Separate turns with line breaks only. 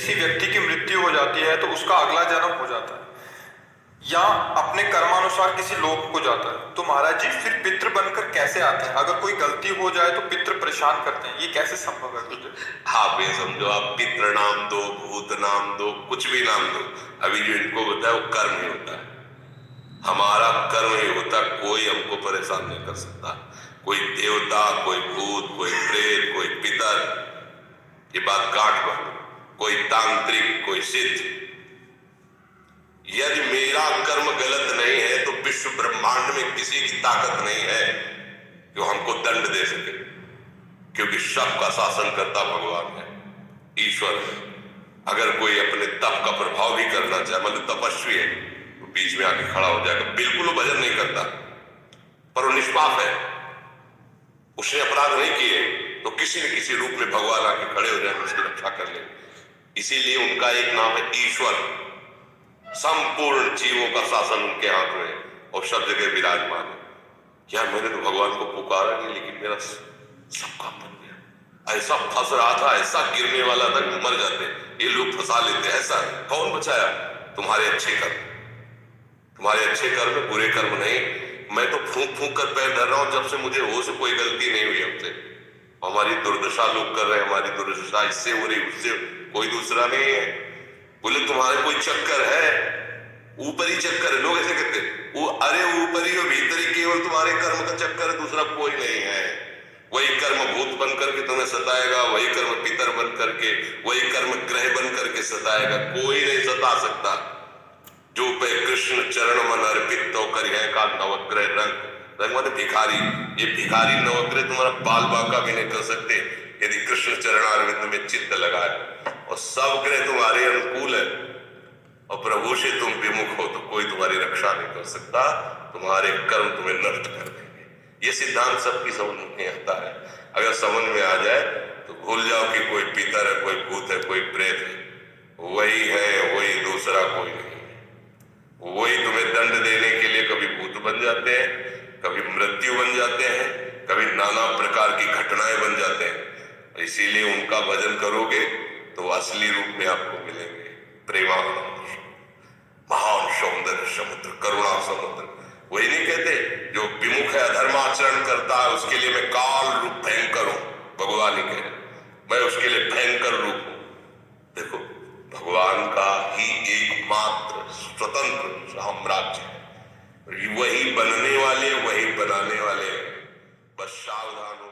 किसी व्यक्ति की मृत्यु हो जाती है तो उसका अगला जन्म हो जाता है या अपने कर्मानुसार किसी लोक को जाता है, तो महाराज जी फिर पितृ बनकर कैसे आते हैं? अगर कोई गलती हो जाए तो पितृ परेशान करते हैं, ये कैसे संभव है गुरुदेव?
आप ये समझो, आप पितृ नाम दो, भूत नाम दो, कुछ भी नाम दो, अभी जो इनको होता है वो कर्म ही होता है। हमारा कर्म ही होता है, कोई हमको परेशान नहीं कर सकता। कोई देवता, कोई भूत, कोई प्रेत, कोई पितर, ये बात गांठ बांधो, कोई तांत्रिक, कोई सिद्ध। यदि मेरा कर्म गलत नहीं है तो विश्व ब्रह्मांड में किसी की ताकत नहीं है कि हमको दंड दे सके, क्योंकि सबका शासन करता भगवान है, ईश्वर है। अगर कोई अपने तप का प्रभाव भी करना चाहे, मतलब तपस्वी है, तो बीच में आके खड़ा हो जाएगा। बिल्कुल वो भजन नहीं करता, पर वो निष्पाप है, उसने अपराध नहीं किए, तो किसी न किसी रूप में भगवान आके खड़े हो जाए, उसकी रक्षा कर ले। इसीलिए उनका एक नाम है ईश्वर। संपूर्ण जीवों का शासन उनके हाथ में और सब जगह विराजमान है। यार मैंने तो भगवान को पुकारा नहीं, लेकिन मेरा सब काम बन गया। ऐसा फंस रहा था, ऐसा गिरने वाला था कि मर जाते, ये लोग फंसा लेते। ऐसा कौन बचाया? तुम्हारे अच्छे कर्म, तुम्हारे अच्छे कर्म, बुरे कर्म नहीं। मैं तो फूंक फूंक कर पैर धर रहा हूं, जब से मुझे होश कोई गलती नहीं हुई हमसे। हमारी दुर्दशा लोग कर रहे हैं, हमारी दुर्दशा इससे हो रही, उससे, कोई दूसरा नहीं है। बोले तुम्हारे कोई चक्कर है? ऊपरी चक्कर है, लोग ऐसे कहते हैं। वो अरे ऊपरी और भीतरी केवल तुम्हारे कर्म का चक्कर है, दूसरा कोई नहीं है। वही कर्म भूत बन करके तुम्हें सताएगा, वही कर्म पितर बन करके, वही कर्म ग्रह बन करके सताएगा। कोई नहीं सता सकता। जो पे कृष्ण चरण मन अर्पित तो करिए का नवग्रह रंग रंग मतलब भिखारी। ये भिखारी नवग्रह तुम्हारा बाल बांका भी नहीं कर सकते यदि कृष्ण चरणारविंद में चित्त लगाए। और सब ग्रह तुम्हारे अनुकूल है और प्रभु से तुम विमुख हो तो कोई तुम्हारी रक्षा नहीं कर सकता। तुम्हारे कर्म तुम्हें नष्ट कर देंगे। ये सिद्धांत सबकी समझ में नहीं आता है। अगर समझ में आ जाए तो भूल जाओ कि कोई पितर है, कोई भूत है, कोई प्रेत है। वही है, वही, दूसरा कोई नहीं है। वही तुम्हें दंड देने के लिए कभी भूत बन जाते हैं, कभी मृत्यु बन जाते हैं, कभी नाना प्रकार की घटनाएं बन जाते हैं। इसीलिए उनका भजन करोगे तो असली रूप में आपको मिलेंगे। प्रेमानंद, महान सौंदर्य समुद्र, करुणा समुद्र। वही नहीं कहते जो विमुख है, अधर्माचरण करता है, उसके लिए मैं काल रूप भयंकर हूं। भगवान ही कहे मैं उसके लिए भयंकर रूप हूं। देखो, भगवान का ही एकमात्र स्वतंत्र साम्राज्य है। वही बनने वाले, वही बनाने वाले, बस सावधान हो।